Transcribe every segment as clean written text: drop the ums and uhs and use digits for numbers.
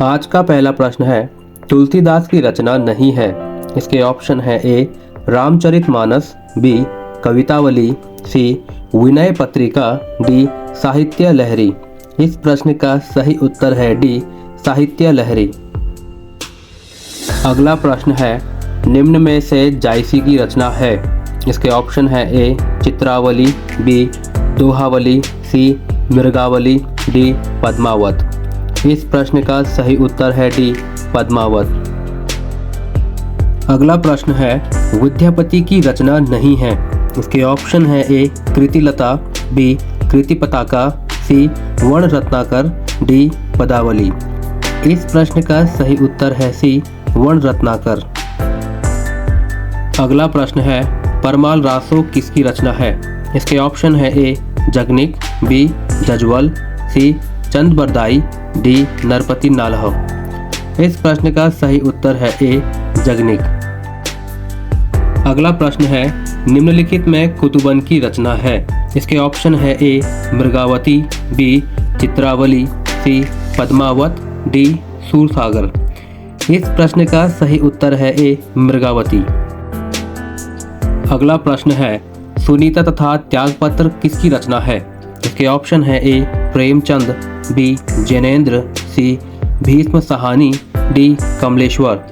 आज का पहला प्रश्न है, तुलसीदास की रचना नहीं है। इसके ऑप्शन है ए रामचरितमानस, बी कवितावली, सी विनय पत्रिका, डी साहित्य लहरी। इस प्रश्न का सही उत्तर है डी साहित्य लहरी। अगला प्रश्न है, निम्न में से जायसी की रचना है। इसके ऑप्शन है ए चित्रावली, बी दोहावली, सी मृगावली, डी पद्मावत। इस प्रश्न का सही उत्तर है डी पद्मावत। अगला प्रश्न है, विद्यापति की रचना नहीं है। इसके ऑप्शन है ए कृतिलता, बी कृतिपताका, सी वर्ण रत्नाकर, डी पदावली। इस प्रश्न का सही उत्तर है सी वर्ण रत्नाकर। अगला प्रश्न है, परमाल रासो किसकी रचना है। इसके ऑप्शन है ए जगनिक, बी जजवल, सी चंदबरदाई, डी नरपति नालह। इस प्रश्न का सही उत्तर है ए जगनिक। अगला प्रश्न है, निम्नलिखित में कुतुबन की रचना है। इसके ऑप्शन है ए मृगावती, बी चित्रावली, सी पद्मावत, डी सूरसागर। इस प्रश्न का सही उत्तर है ए मृगावती। अगला प्रश्न है, सुनीता तथा त्यागपत्र किसकी रचना है। इसके ऑप्शन है ए प्रेमचंद, बी जैनेन्द्र, सी भीष्म साहनी, डी कमलेश्वर।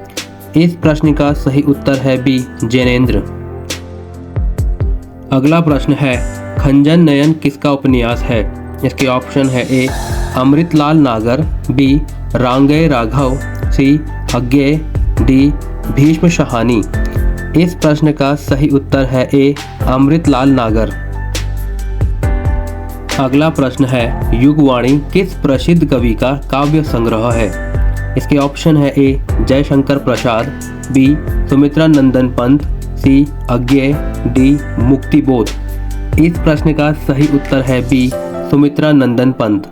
इस प्रश्न का सही उत्तर है बी जैनेन्द्र। अगला प्रश्न है, खंजन नयन किसका उपन्यास है। इसके ऑप्शन है ए अमृतलाल नागर, बी रांगेय राघव, सी अज्ञेय, डी भीष्म साहनी। इस प्रश्न का सही उत्तर है ए अमृतलाल नागर। अगला प्रश्न है, युगवाणी किस प्रसिद्ध कवि का काव्य संग्रह है। इसके ऑप्शन है ए जयशंकर प्रसाद, बी सुमित्रा नंदन पंत, सी अज्ञेय, डी मुक्तिबोध। इस प्रश्न का सही उत्तर है बी सुमित्रा नंदन पंत।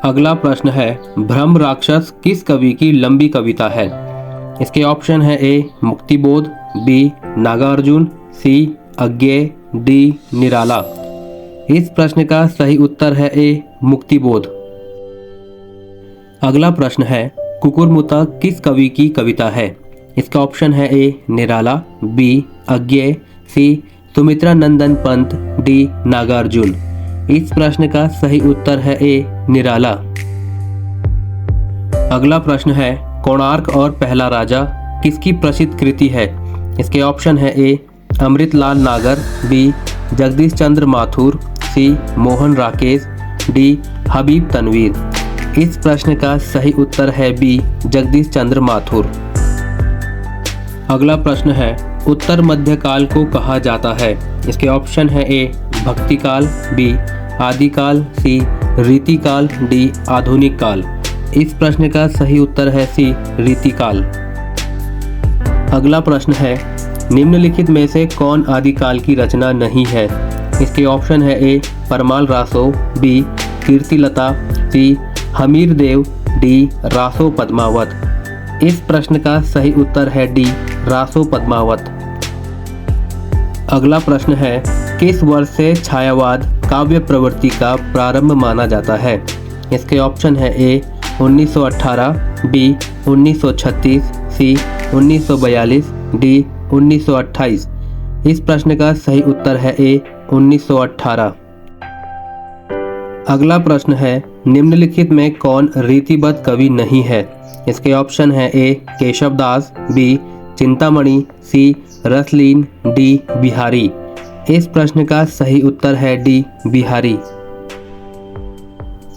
अगला प्रश्न है, भ्रम राक्षस किस कवि की लंबी कविता है। इसके ऑप्शन है ए मुक्तिबोध, बी नागार्जुन, सी अज्ञेय, डी निराला। इस प्रश्न का सही उत्तर है ए मुक्तिबोध। अगला प्रश्न है, कुकुरमुत्ता किस कवि की कविता है। इसका ऑप्शन है ए निराला, बी अज्ञेय, सी सुमित्रा नंदन पंत, डी नागार्जुन। इस प्रश्न का सही उत्तर है ए निराला। अगला प्रश्न है, कोणार्क और पहला राजा किसकी प्रसिद्ध कृति है। इसके ऑप्शन है ए अमृतलाल नागर, बी जगदीश चंद्र माथुर, सी मोहन राकेश, डी हबीब तनवीर। इस प्रश्न का सही उत्तर है बी जगदीश चंद्र माथुर। अगला प्रश्न है, उत्तर मध्यकाल को कहा जाता है। इसके ऑप्शन है ए भक्तिकाल, बी आदिकाल, सी रीतिकाल, डी आधुनिक काल। इस प्रश्न का सही उत्तर है सी रीतिकाल। अगला प्रश्न है, निम्नलिखित में से कौन आदिकाल की रचना नहीं है। इसके ऑप्शन है ए परमाल रासो, बी कीर्तिलता, सी हमीर देव, डी रासो पद्मावत। इस प्रश्न का सही उत्तर है डी रासो पद्मावत। अगला प्रश्न है, किस वर्ष से छायावाद काव्य प्रवृत्ति का प्रारंभ माना जाता है। इसके ऑप्शन है ए 1918, बी 1936, सी 1942, डी 1928। इस प्रश्न का सही उत्तर है ए 1918। अगला प्रश्न है, निम्नलिखित में कौन रीतिबद्ध कवि नहीं है। इसके ऑप्शन है ए केशवदास, बी चिंतामणि, सी रसलीन, डी बिहारी। इस प्रश्न का सही उत्तर है डी बिहारी।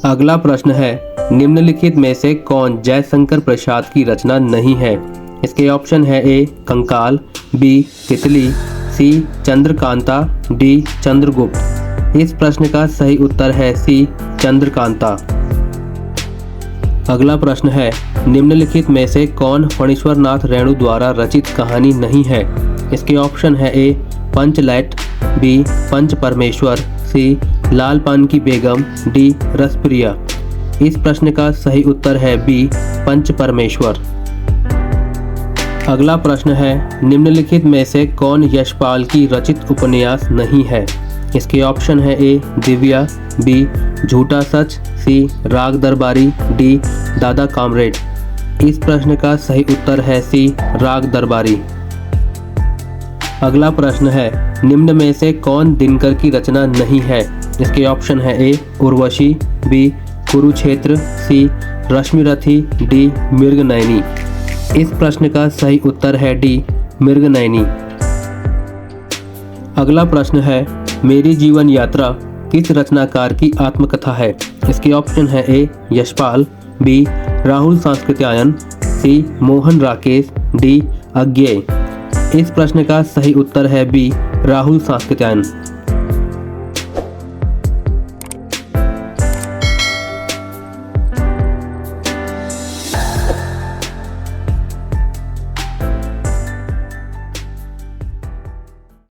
अगला प्रश्न है, निम्नलिखित में से कौन जयशंकर प्रसाद की रचना नहीं है। इसके ऑप्शन है ए कंकाल, बी तितली, सी चंद्रकांता, डी चंद्रगुप्त। इस प्रश्न का सही उत्तर है सी चंद्रकांता। अगला प्रश्न है, निम्नलिखित में से कौन फणीश्वरनाथ रेणु द्वारा रचित कहानी नहीं है। इसके ऑप्शन है ए पंचलैट, बी पंच परमेश्वर, सी लाल पान की बेगम, डी रसप्रिया। इस प्रश्न का सही उत्तर है बी पंच परमेश्वर। अगला प्रश्न है, निम्नलिखित में से कौन यशपाल की रचित उपन्यास नहीं है। इसके ऑप्शन है ए दिव्या, बी झूठा सच, सी राग दरबारी, डी दादा कामरेड। इस प्रश्न का सही उत्तर है सी राग दरबारी। अगला प्रश्न है निम्न में से कौन दिनकर की रचना नहीं है। इसके ऑप्शन है ए उर्वशी, बी कुरुक्षेत्र, सी रश्मिरथी, डी मृगनयनी। इस प्रश्न का सही उत्तर है डी मृगनयनी। अगला प्रश्न है मेरी जीवन यात्रा किस रचनाकार की आत्मकथा है। इसके ऑप्शन है ए यशपाल, बी राहुल सांस्कृत्यायन, सी मोहन राकेश, डी अज्ञेय। इस प्रश्न का सही उत्तर है बी राहुल सांस्कृत्यायन।